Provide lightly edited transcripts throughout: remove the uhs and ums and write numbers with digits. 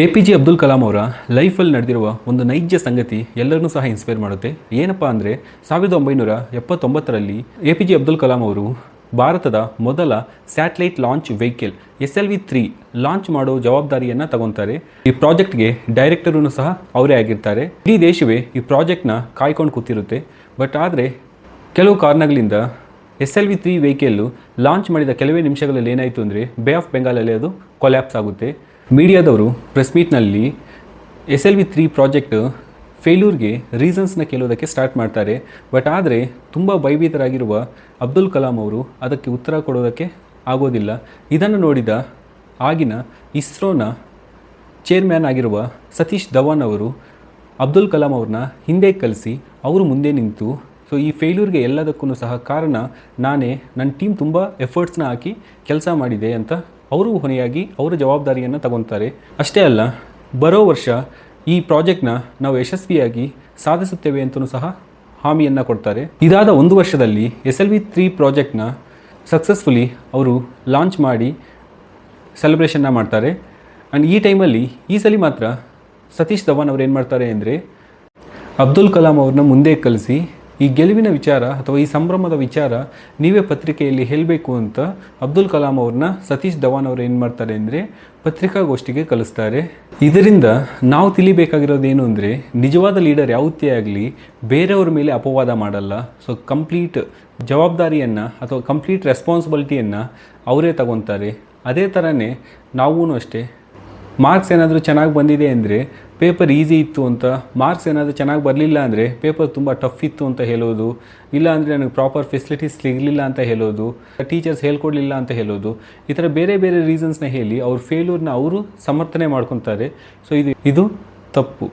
APJ Abdul Kalam ಅವರ ಲೈಫಲ್ಲಿ ನಡೆದಿರುವ ಒಂದು ನೈಜ ಸಂಗತಿ ಎಲ್ಲರನ್ನೂ ಸಹ ಇನ್ಸ್ಪೈರ್ ಮಾಡುತ್ತೆ. ಏನಪ್ಪ ಅಂದರೆ 1979ರಲ್ಲಿ APJ ಅಬ್ದುಲ್ ಕಲಾಂ ಅವರು ಭಾರತದ ಮೊದಲ satellite launch vehicle SLV-3 launch ಮಾಡೋ ಜವಾಬ್ದಾರಿಯನ್ನು ತಗೊತಾರೆ. ಈ ಪ್ರಾಜೆಕ್ಟ್ಗೆ ಡೈರೆಕ್ಟರೂ ಸಹ ಅವರೇ ಆಗಿರ್ತಾರೆ. ಇಡೀ ದೇಶವೇ ಈ ಪ್ರಾಜೆಕ್ಟ್ನ ಕಾಯ್ಕೊಂಡು ಕೂತಿರುತ್ತೆ. ಬಟ್ ಆದರೆ ಕೆಲವು ಕಾರಣಗಳಿಂದ SLV-3 ವೆಹಿಕಲ್ಲು ಲಾಂಚ್ ಮಾಡಿದ ಕೆಲವೇ ನಿಮಿಷಗಳಲ್ಲಿ ಏನಾಯಿತು ಅಂದರೆ ಬೇ ಆಫ್ ಬೆಂಗಾಲಲ್ಲಿ ಅದು ಕೊಲ್ಯಾಪ್ಸ್ ಆಗುತ್ತೆ. ಮೀಡಿಯಾದವರು ಪ್ರೆಸ್ ಮೀಟ್ನಲ್ಲಿ SLV-3 ಪ್ರಾಜೆಕ್ಟ್ ಫೇಲ್ಯೂರ್ಗೆ ರೀಸನ್ಸ್ನ ಕೇಳೋದಕ್ಕೆ ಸ್ಟಾರ್ಟ್ ಮಾಡ್ತಾರೆ. ಬಟ್ ಆದರೆ ತುಂಬ ಭಯಭೀತರಾಗಿರುವ ಅಬ್ದುಲ್ ಕಲಾಂ ಅವರು ಅದಕ್ಕೆ ಉತ್ತರ ಕೊಡೋದಕ್ಕೆ ಆಗೋದಿಲ್ಲ. ಇದನ್ನು ನೋಡಿದ ಆಗಿನ ಇಸ್ರೋನ ಚೇರ್ಮ್ಯಾನ್ ಆಗಿರುವ ಸತೀಶ್ ಧವನ್ ಅವರು ಅಬ್ದುಲ್ ಕಲಾಂ ಅವ್ರನ್ನ ಹಿಂದೆ ಕಳಿಸಿ ಅವರು ಮುಂದೆ ನಿಂತು ಈ ಫೇಲ್ಯೂರ್ಗೆ ಎಲ್ಲದಕ್ಕೂ ಸಹ ಕಾರಣ ನಾನೇ, ನನ್ನ ಟೀಮ್ ತುಂಬ ಎಫರ್ಟ್ಸ್ನ ಹಾಕಿ ಕೆಲಸ ಮಾಡಿದೆ ಅಂತ ಅವರು ಹೊಣೆಯಾಗಿ ಅವರ ಜವಾಬ್ದಾರಿಯನ್ನು ತಗೊತಾರೆ. ಅಷ್ಟೇ ಅಲ್ಲ, ಬರೋ ವರ್ಷ ಈ ಪ್ರಾಜೆಕ್ಟ್ನ ನಾವು ಯಶಸ್ವಿಯಾಗಿ ಸಾಧಿಸುತ್ತೇವೆ ಅಂತಲೂ ಸಹ ಹಾಮಿಯನ್ನು ಕೊಡ್ತಾರೆ. ಇದಾದ ಒಂದು ವರ್ಷದಲ್ಲಿ SLV-3 ಪ್ರಾಜೆಕ್ಟ್ನ ಸಕ್ಸಸ್ಫುಲಿ ಅವರು ಲಾಂಚ್ ಮಾಡಿ ಸೆಲೆಬ್ರೇಷನ್ನ ಮಾಡ್ತಾರೆ. ಆ್ಯಂಡ್ ಈ ಟೈಮಲ್ಲಿ ಈ ಸಲ ಮಾತ್ರ ಸತೀಶ್ ಧವನ್ ಅವರು ಏನು ಮಾಡ್ತಾರೆ ಅಂದರೆ ಅಬ್ದುಲ್ ಕಲಾಂ ಅವ್ರನ್ನ ಮುಂದೆ ಕಳಿಸಿ ಈ ಗೆಲುವಿನ ವಿಚಾರ ಅಥವಾ ಈ ಸಂಭ್ರಮದ ವಿಚಾರ ನೀವೇ ಪತ್ರಿಕೆಯಲ್ಲಿ ಹೇಳಬೇಕು ಅಂತ ಅಬ್ದುಲ್ ಕಲಾಂ ಅವ್ರನ್ನ ಸತೀಶ್ ಧವನ್ ಅವರು ಏನು ಮಾಡ್ತಾರೆ ಅಂದರೆ ಪತ್ರಿಕಾಗೋಷ್ಠಿಗೆ ಕಳಿಸ್ತಾರೆ. ಇದರಿಂದ ನಾವು ತಿಳಿಬೇಕಾಗಿರೋದೇನು ಅಂದರೆ ನಿಜವಾದ ಲೀಡರ್ ಯಾವುದೇ ಆಗಲಿ ಬೇರೆಯವ್ರ ಮೇಲೆ ಅಪವಾದ ಮಾಡಲ್ಲ. ಕಂಪ್ಲೀಟ್ ಜವಾಬ್ದಾರಿಯನ್ನು ಅಥವಾ ಕಂಪ್ಲೀಟ್ ರೆಸ್ಪಾನ್ಸಿಬಿಲಿಟಿಯನ್ನು ಅವರೇ ತಗೊತಾರೆ. ಅದೇ ಥರನೇ ನಾವೂ ಅಷ್ಟೇ, ಮಾರ್ಕ್ಸ್ ಏನಾದರೂ ಚೆನ್ನಾಗಿ ಬಂದಿದೆ ಅಂದರೆ ಪೇಪರ್ ಈಸಿ ಇತ್ತು ಅಂತ, ಮಾರ್ಕ್ಸ್ ಏನಾದರೂ ಚೆನ್ನಾಗಿ ಬರಲಿಲ್ಲ ಅಂದರೆ ಪೇಪರ್ ತುಂಬ ಟಫ್ ಇತ್ತು ಅಂತ ಹೇಳೋದು, ಇಲ್ಲ ಅಂದರೆ ನನಗೆ ಪ್ರಾಪರ್ ಫೆಸಿಲಿಟೀಸ್ ಸಿಗಲಿಲ್ಲ ಅಂತ ಹೇಳೋದು, ಟೀಚರ್ಸ್ ಹೇಳ್ಕೊಡ್ಲಿಲ್ಲ ಅಂತ ಹೇಳೋದು, ಈ ಥರ ಬೇರೆ ಬೇರೆ ರೀಸನ್ಸ್ನ ಹೇಳಿ ಅವ್ರ ಫೇಲ್ಯೂರ್ನ ಅವರು ಸಮರ್ಥನೆ ಮಾಡ್ಕೊತಾರೆ. ಇದು ತಪ್ಪು.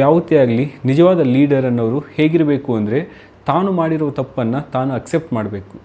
ಯಾವುದೇ ಆಗಲಿ ನಿಜವಾದ ಲೀಡರ್ ಅನ್ನೋರು ಹೇಗಿರಬೇಕು ಅಂದರೆ ತಾನು ಮಾಡಿರೋ ತಪ್ಪನ್ನು ತಾನು ಅಕ್ಸೆಪ್ಟ್ ಮಾಡಬೇಕು.